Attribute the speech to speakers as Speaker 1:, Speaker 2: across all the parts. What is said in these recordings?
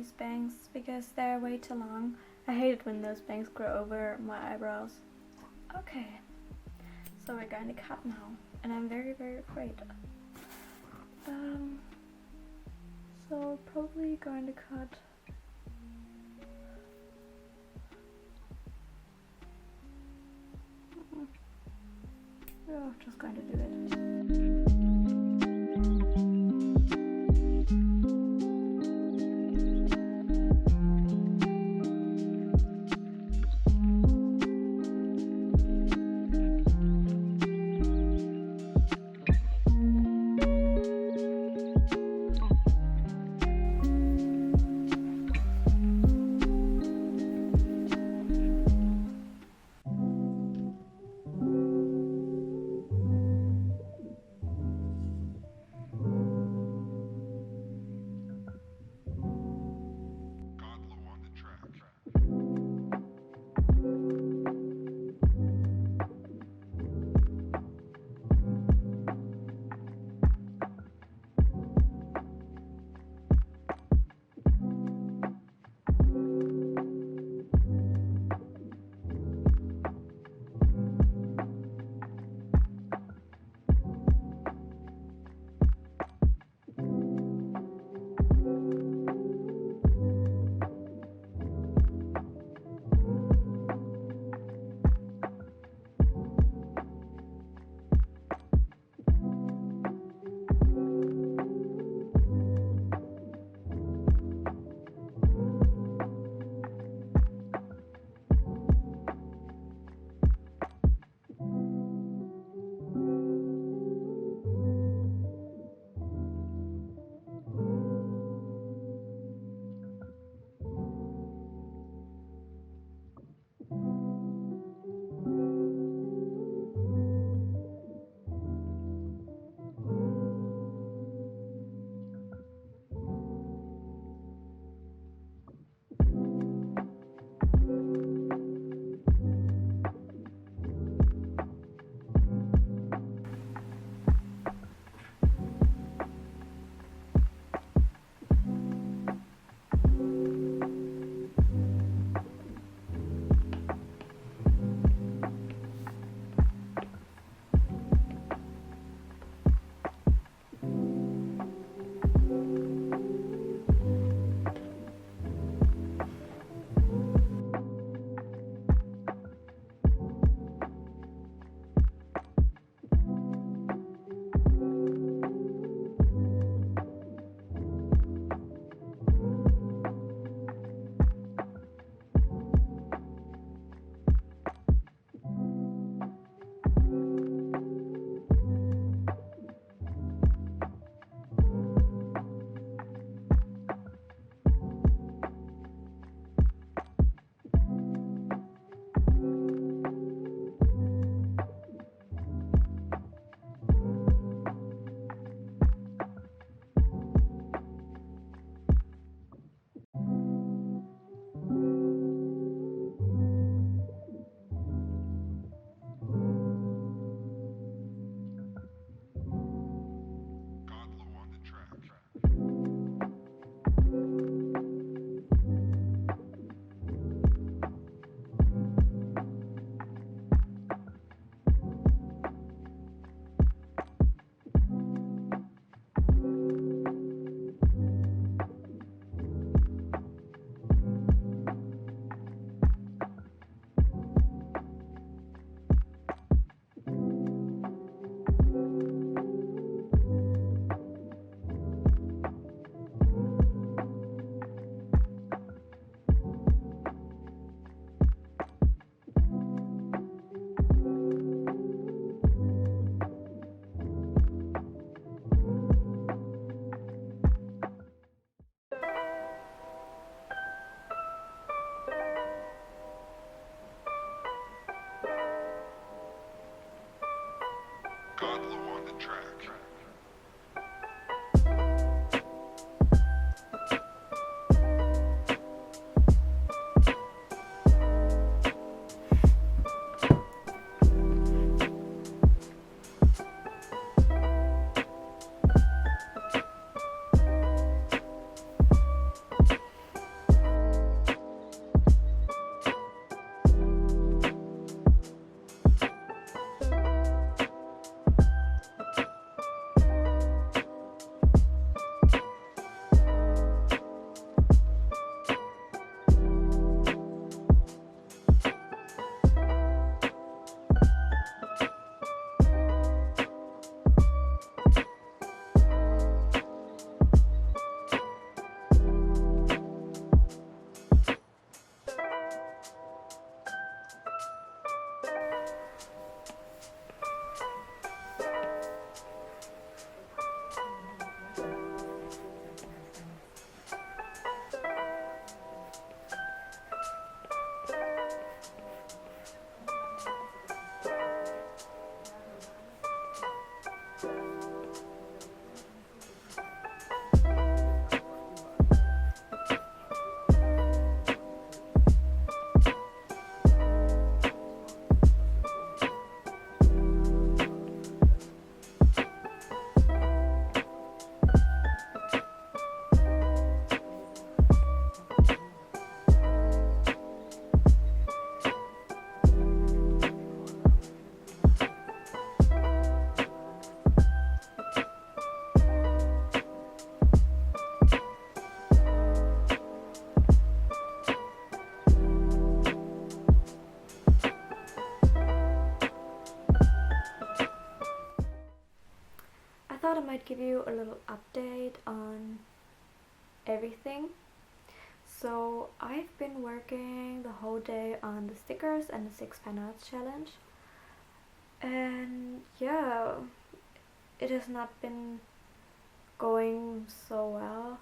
Speaker 1: these bangs because they're way too long. I hate it when those bangs grow over my eyebrows. Okay, so we're going to cut now, and I'm very afraid. So probably going to cut just going to do it. give you a little update on everything. So I've been working the whole day on the stickers and the 6 fan arts challenge, and yeah, it has not been going so well.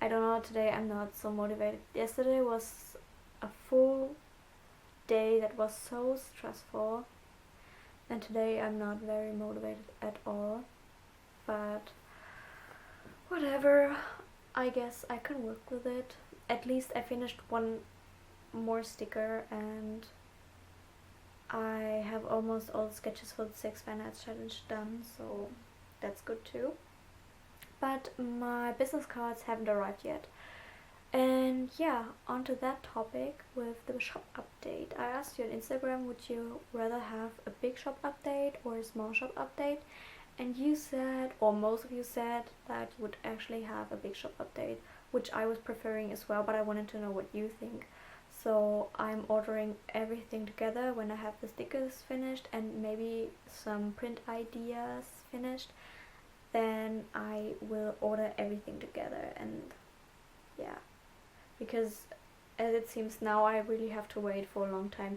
Speaker 1: I don't know, today I'm not so motivated. Yesterday was a full day that was so stressful, and today I'm not very motivated at all, but whatever, I guess I can work with it. At least I finished one more sticker, and I have almost all the sketches for the 6 fan arts challenge done, so that's good too. But my business cards haven't arrived yet. And yeah, onto that topic with the shop update. I asked you on Instagram, would you rather have a big shop update or a small shop update? And you said, or most of you said, that you would actually have a big shop update, which I was preferring as well, but I wanted to know what you think. So I'm ordering everything together when I have the stickers finished and maybe some print ideas finished. Then I will order everything together, and yeah, because as it seems now I really have to wait for a long time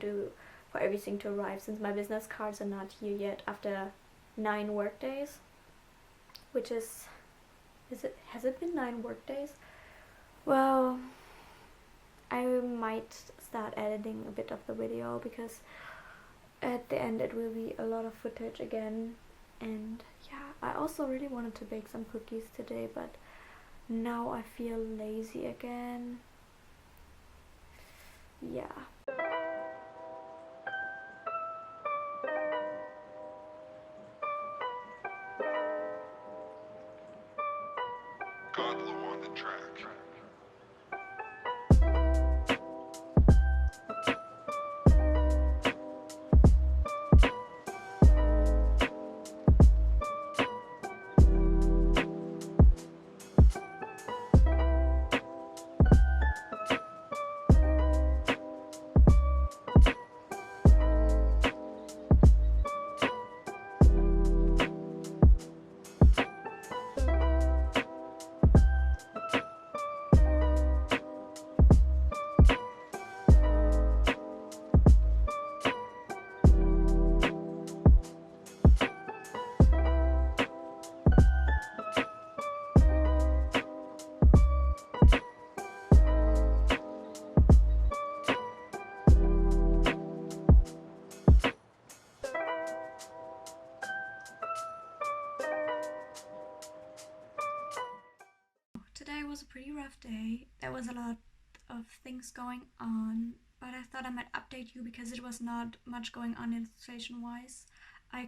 Speaker 1: for everything to arrive, since my business cards are not here yet after 9 work days, which has it been 9 work days? Well, I might start editing a bit of the video, because at the end it will be a lot of footage again. And yeah, I also really wanted to bake some cookies today, but now I feel lazy again. Yeah.
Speaker 2: Godlow on the track.
Speaker 1: Today was a pretty rough day. There was a lot of things going on, but I thought I might update you because it was not much going on illustration wise. I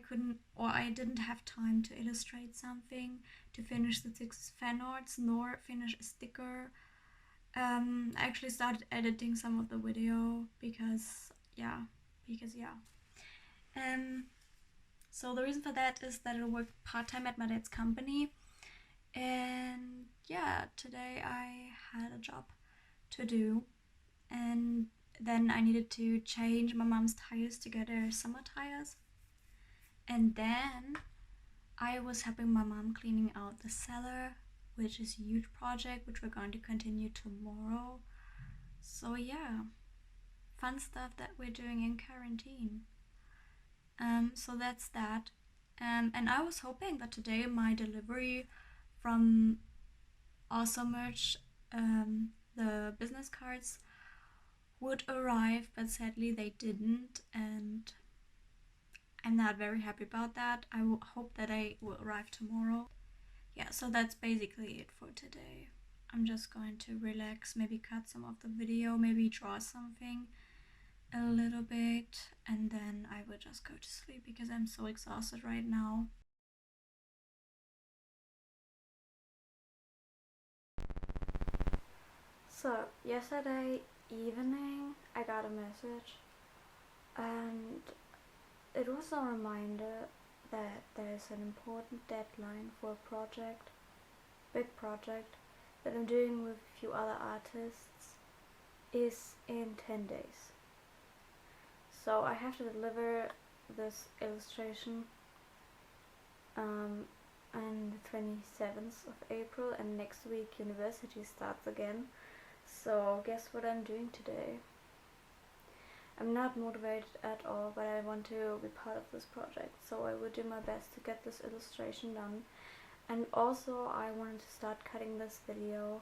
Speaker 1: didn't have time to illustrate something, to finish the 6 fan arts, nor finish a sticker. I actually started editing some of the video because yeah. So the reason for that is that I work part-time at my dad's company, and yeah, today I had a job to do, and then I needed to change my mom's tires to get her summer tires, and then I was helping my mom cleaning out the cellar, which is a huge project which we're going to continue tomorrow. So yeah, fun stuff that we're doing in quarantine. So that's that. And I was hoping that today my delivery from Awesome Merch, the business cards, would arrive, but sadly they didn't, and I'm not very happy about that. I hope that they will arrive tomorrow. Yeah, so that's basically it for today. I'm just going to relax, maybe cut some of the video, maybe draw something a little bit, and then I will just go to sleep because I'm so exhausted right now. So yesterday evening I got a message, and it was a reminder that there's an important deadline for a big project that I'm doing with a few other artists, is in 10 days. So I have to deliver this illustration on the 27th of April, and next week university starts again. So guess what I'm doing today? I'm not motivated at all, but I want to be part of this project, so I will do my best to get this illustration done. And also I wanted to start cutting this video